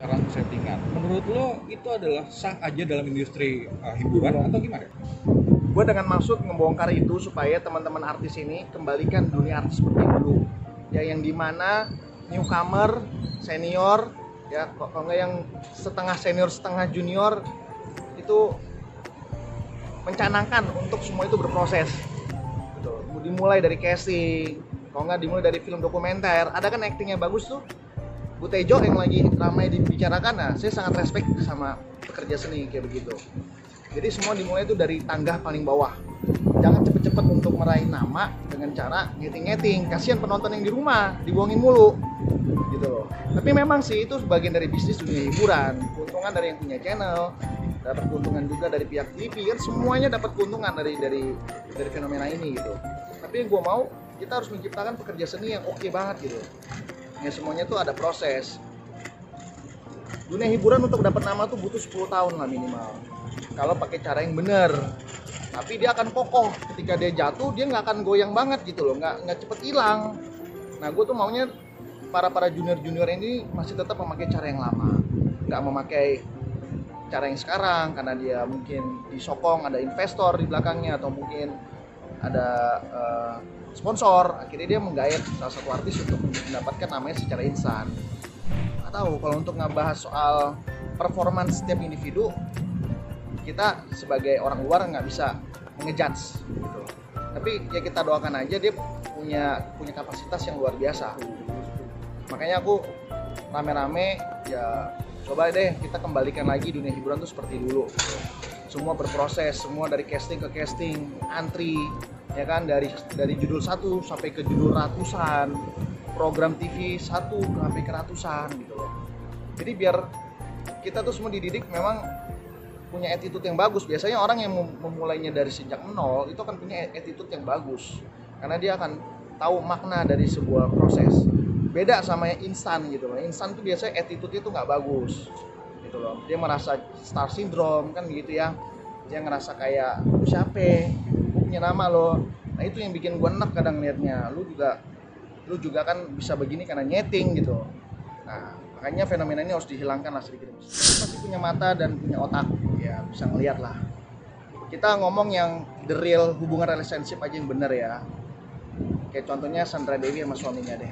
sekarang settingan. Menurut lo itu adalah sah aja dalam industri hiburan atau gimana? Gue dengan maksud membongkar itu supaya teman-teman artis ini kembalikan dunia artis seperti dulu, ya, yang dimana newcomer, senior, ya, kalau nggak yang setengah senior setengah junior itu mencanangkan untuk semua itu berproses gitu. Dimulai dari casting, kalau nggak dimulai dari film dokumenter. Ada kan aktingnya bagus tuh, Bu Tejo yang lagi ramai dibicarakan. Nah, saya sangat respect sama pekerja seni kayak begitu. Jadi semua dimulai itu dari tangga paling bawah. Jangan cepet-cepet untuk meraih nama dengan cara ngeting-ngeting. Kasihan penonton yang di rumah, dibuangin mulu gitu loh. Tapi memang sih itu sebagian dari bisnis dunia hiburan. Keuntungan dari yang punya channel, dapat keuntungan juga dari pihak TV, kan semuanya dapat keuntungan dari fenomena ini gitu. Tapi yang gue mau, kita harus menciptakan pekerja seni yang oke banget gitu. Ya semuanya tuh ada proses. Dunia hiburan untuk dapat nama tuh butuh 10 tahun lah minimal. Kalau pakai cara yang benar. Tapi dia akan kokoh. Ketika dia jatuh, dia nggak akan goyang banget gitu loh. Nggak cepet hilang. Nah, gue tuh maunya para junior ini masih tetap memakai cara yang lama. Nggak memakai cara yang sekarang karena dia mungkin disokong ada investor di belakangnya atau mungkin ada sponsor. Akhirnya dia menggait salah satu artis untuk mendapatkan namanya secara instan. Nggak tahu kalau untuk ngebahas soal performance setiap individu, kita sebagai orang luar nggak bisa ngejudge gitu. Tapi ya kita doakan aja dia punya kapasitas yang luar biasa. Makanya aku rame-rame ya coba deh kita kembalikan lagi dunia hiburan tuh seperti dulu. Semua berproses, semua dari casting ke casting, antri, ya kan, dari judul 1 sampai ke judul ratusan, program TV 1 sampai ke ratusan gitu loh. Jadi biar kita tuh semua dididik memang punya attitude yang bagus. Biasanya orang yang memulainya dari sejak nol itu akan punya attitude yang bagus karena dia akan tahu makna dari sebuah proses. Beda sama yang instan gitu loh. Instan tuh biasanya attitude itu nggak bagus gitu loh. Dia merasa star syndrome kan gitu ya. Dia ngerasa kayak siapa, gue punya nama loh. Nah itu yang bikin gue enak kadang liatnya. Lu juga kan bisa begini karena nyeting gitu. Nah makanya fenomena ini harus dihilangkan lah sedikit. Pasti punya mata dan punya otak, ya bisa ngeliat lah. Kita ngomong yang the real hubungan relationship aja yang bener ya. Kayak contohnya Sandra Dewi sama suaminya deh.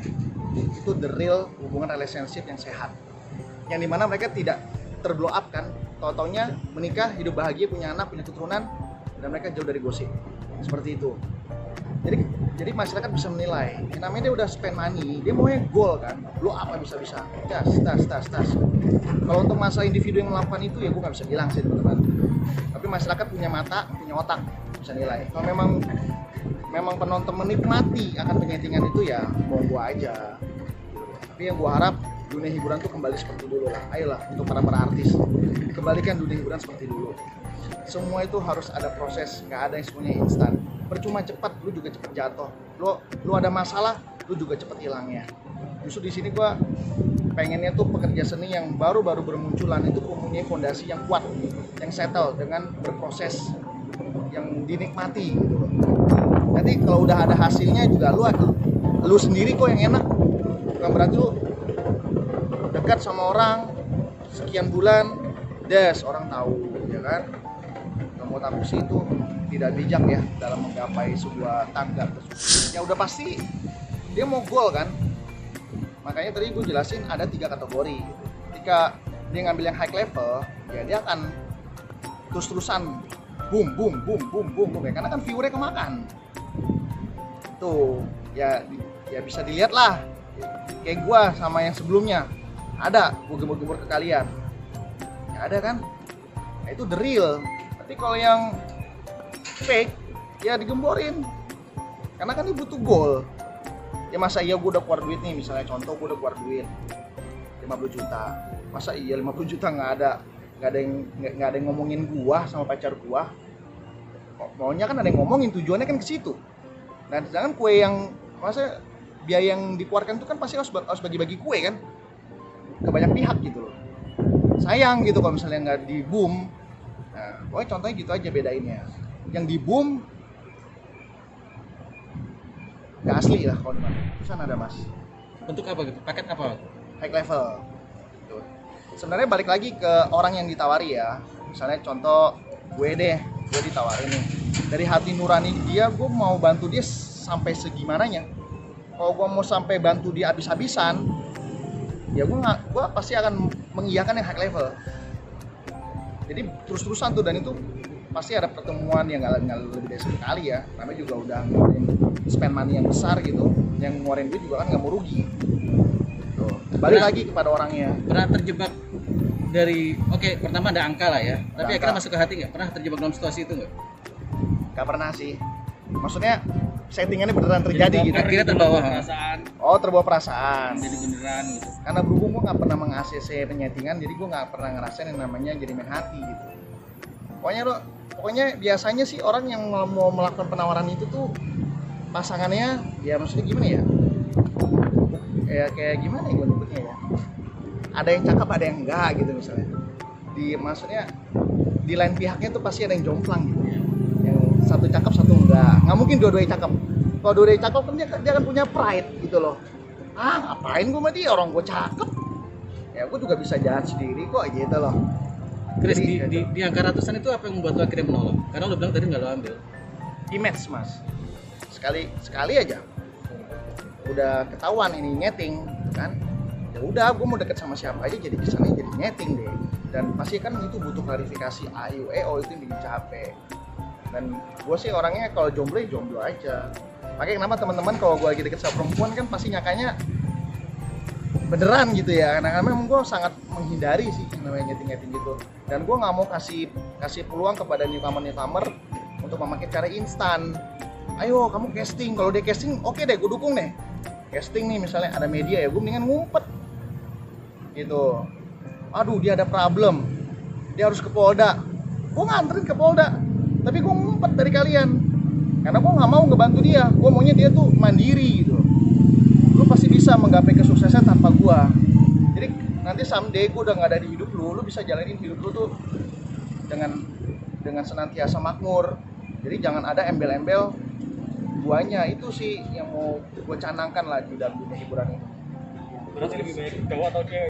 Itu the real hubungan relationship yang sehat. Yang dimana mereka tidak terblow up kan. Tau-taunya menikah, hidup bahagia, punya anak, punya keturunan, dan mereka jauh dari gosip. Seperti itu. Jadi masyarakat bisa menilai. Yang namanya dia udah spend money, dia maunya goal kan, blow up lah bisa-bisa. Tas. Kalau untuk masalah individu yang melakukan itu ya gue nggak bisa bilang sih teman-teman. Tapi masyarakat punya mata, punya otak, bisa nilai. Kalau memang penonton menikmati akan penyetingan itu ya mau aja. Tapi yang gue harap dunia hiburan tuh kembali seperti dulu lah. Ayolah untuk para artis, kembalikan dunia hiburan seperti dulu. Semua itu harus ada proses, nggak ada yang semuanya instan. Percuma cepat, lu juga cepat jatuh. Lu ada masalah, lu juga cepat hilangnya. Justru di sini gua pengennya tuh pekerja seni yang baru-baru bermunculan itu mempunyai fondasi yang kuat, yang settle dengan berproses yang dinikmati gitu loh. Nanti kalau udah ada hasilnya juga lu sendiri kok yang enak. Bukan berarti lu dekat sama orang sekian bulan, orang tahu, ya kan? Menurut aku sih itu tidak bijak ya dalam menggapai sebuah tangga. Ya udah pasti dia mau goal kan. Makanya tadi gue jelasin ada 3 kategori. Ketika dia ngambil yang high level, ya dia akan terus-terusan boom ya. Karena kan viewernya kemakan. Tuh, ya bisa dilihat lah. Kayak gue sama yang sebelumnya. Ada, gue gembur-gembur ke kalian. Ya ada kan? Nah, itu the real. Tapi kalau yang fake ya digemborin karena kan dia butuh goal. Ya masa iya gue udah keluar duit nih, misalnya contoh gue udah keluar duit 50 juta, masa iya 50 juta nggak ada yang ngomongin gua sama pacar gua. Maunya kan ada yang ngomongin, tujuannya kan ke situ. Nah sedangkan kue yang masa biaya yang dikeluarkan itu kan pasti harus bagi-bagi kue kan ke banyak pihak gitu loh. Sayang gitu kalau misalnya nggak di boom. Nah, pokoknya contohnya gitu aja bedainnya. Yang di boom nggak asli lah kalau di mana. Terus ada mas. Bentuk apa gitu? Paket apa? High level. Gitu. sebenarnya balik lagi ke orang yang ditawari ya. Misalnya contoh gue ditawarin nih dari hati nurani dia, gue mau bantu dia sampai segimananya. Kalau gue mau sampai bantu dia habis-habisan, ya gue pasti akan mengiyakan yang high level. Jadi terus-terusan tuh, dan itu pasti ada pertemuan yang nggak lebih dari sekali ya. Namanya juga udah ngeluarin spend money yang besar gitu, yang ngeluarin duit juga kan nggak mau rugi. Tuh. Balik lagi kepada orangnya. Pernah terjebak dari, oke, pertama ada angka lah ya, tapi Angka. akhirnya masuk ke hati nggak? Pernah terjebak dalam situasi itu nggak? Gak pernah sih. Maksudnya settingannya beneran terjadi gitu. Akhirnya terbawa perasaan Oh, terbawa perasaan. jadi beneran gitu. Karena berhubung gue nggak pernah meng-ACC penyettingan, jadi gue nggak pernah ngerasain yang namanya jadi main hati gitu. Pokoknya biasanya sih orang yang mau melakukan penawaran itu tuh pasangannya, ya maksudnya gimana ya? Kayak gimana ya gue nyebutnya ya? Ada yang cakep, ada yang enggak gitu misalnya. Maksudnya di lain pihaknya tuh pasti ada yang jomplang gitu. Yang satu cakep, satu enggak. Nggak mungkin dua-duanya cakep. Kalau dua-duanya cakep kan dia akan punya pride gitu loh. Ngapain gue sama dia, orang gue cakep. Ya gue juga bisa jalan sendiri kok gitu loh. Chris, Jadi, di angka ratusan itu apa yang membuat lo akhirnya menolak? Karena lo bilang tadi nggak lo ambil. image mas, sekali aja udah ketahuan ini nyeting kan, ya udah gue mau deket sama siapa aja jadi kesannya jadi nyeting deh. Dan pasti kan itu butuh klarifikasi AIU itu yang bikin capek. Dan gue sih orangnya kalau jomblo ya jomblo aja. Makanya kenapa teman-teman kalau gue lagi deket sama perempuan kan pasti nyakanya beneran gitu ya, karena memang gue sangat menghindari sih yang namanya nyeting gitu. Dan gue nggak mau kasih peluang kepada newcomer untuk memakai cara instan. Ayo kamu casting, kalau dia casting oke deh, gue dukung deh. Casting nih misalnya ada media ya, gue mendingan ngumpet gitu. Aduh dia ada problem, dia harus ke Polda, gue nganterin ke Polda, tapi gue ngumpet dari kalian karena gue nggak mau ngebantu dia. Gue maunya dia tuh mandiri gitu. Lu pasti bisa menggapai kesuksesan tanpa gue. Jadi nanti someday gue udah nggak ada di hidup lu bisa jalanin hidup lu tuh dengan senantiasa makmur. Jadi jangan ada embel-embel guanya. Itu sih yang mau gue canangkan lah di dalam dunia hiburan ini. berarti lebih baik cowok atau cewek?